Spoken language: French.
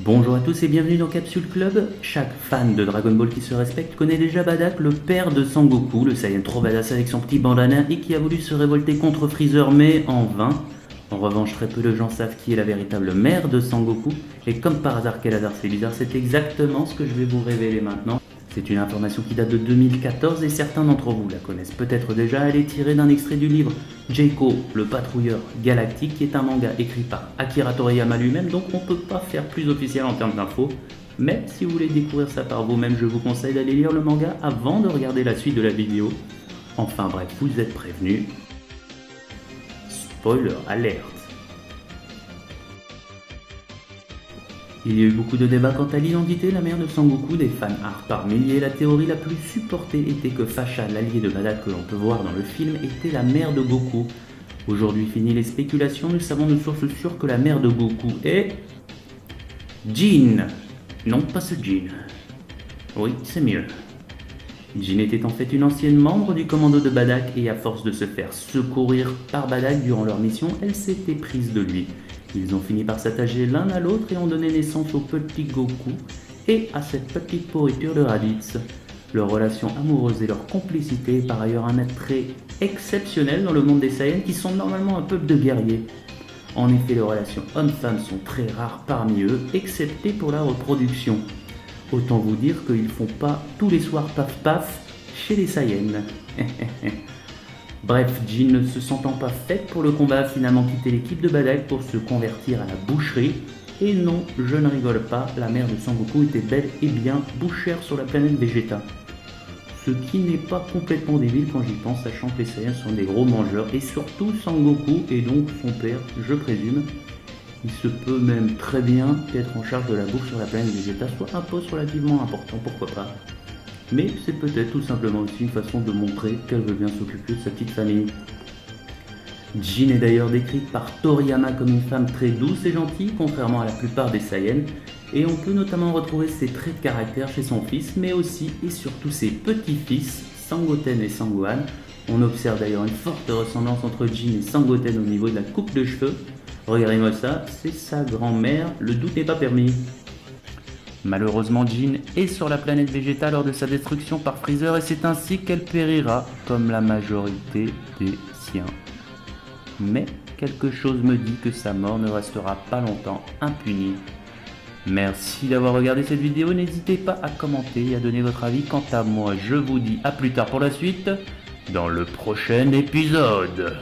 Bonjour à tous et bienvenue dans Capsule Club. Chaque fan de Dragon Ball qui se respecte connaît déjà Bardock, le père de Sangoku, le Saiyan trop badass avec son petit bandana et qui a voulu se révolter contre Freezer mais en vain. En revanche, très peu de gens savent qui est la véritable mère de Sangoku et comme par hasard quel hasard c'est bizarre, c'est exactement ce que je vais vous révéler maintenant. C'est une information qui date de 2014 et certains d'entre vous la connaissent peut-être déjà. Elle est tirée d'un extrait du livre Jaiko, le patrouilleur galactique, qui est un manga écrit par Akira Toriyama lui-même, donc on ne peut pas faire plus officiel en termes d'infos. Mais si vous voulez découvrir ça par vous-même, je vous conseille d'aller lire le manga avant de regarder la suite de la vidéo. Enfin bref, vous êtes prévenus. Spoiler alert. Il y a eu beaucoup de débats quant à l'identité de la mère de Sangoku, des fan art par milliers. La théorie la plus supportée était que Fasha, l'allié de Bardock que l'on peut voir dans le film, était la mère de Goku. Aujourd'hui, fini les spéculations, nous savons de sources sûres que la mère de Goku est... Jean. Non, pas ce Jean. Oui, c'est mieux. Jean était en fait une ancienne membre du commando de Bardock et à force de se faire secourir par Bardock durant leur mission, elle s'était prise de lui. Ils ont fini par s'attacher l'un à l'autre et ont donné naissance au petit Goku et à cette petite pourriture de Raditz. Leur relation amoureuse et leur complicité est par ailleurs un attrait exceptionnel dans le monde des Saiyans qui sont normalement un peuple de guerriers. En effet, les relations hommes-femmes sont très rares parmi eux, excepté pour la reproduction. Autant vous dire qu'ils font pas tous les soirs paf-paf chez les Saiyans. Bref, Jean ne se sentant pas faite pour le combat a finalement quitté l'équipe de Bardock pour se convertir à la boucherie. Et non, je ne rigole pas, la mère de Sangoku était bel et bien bouchère sur la planète Vegeta. Ce qui n'est pas complètement débile quand j'y pense, sachant que les Saiyans sont des gros mangeurs, et surtout Sangoku, et donc son père, je présume. Il se peut même très bien qu'être en charge de la bouffe sur la planète Vegeta soit un poste relativement important, pourquoi pas. Mais c'est peut-être tout simplement aussi une façon de montrer qu'elle veut bien s'occuper de sa petite famille. Jean est d'ailleurs décrite par Toriyama comme une femme très douce et gentille, contrairement à la plupart des Saiyans, et on peut notamment retrouver ses traits de caractère chez son fils, mais aussi et surtout ses petits-fils, Sangoten et Sangohan. On observe d'ailleurs une forte ressemblance entre Jean et Sangoten au niveau de la coupe de cheveux. Regardez-moi ça, c'est sa grand-mère, le doute n'est pas permis. Malheureusement, Jean est sur la planète Vegeta lors de sa destruction par Freezer et c'est ainsi qu'elle périra comme la majorité des siens. Mais quelque chose me dit que sa mort ne restera pas longtemps impunie. Merci d'avoir regardé cette vidéo, n'hésitez pas à commenter et à donner votre avis. Quant à moi, je vous dis à plus tard pour la suite, dans le prochain épisode.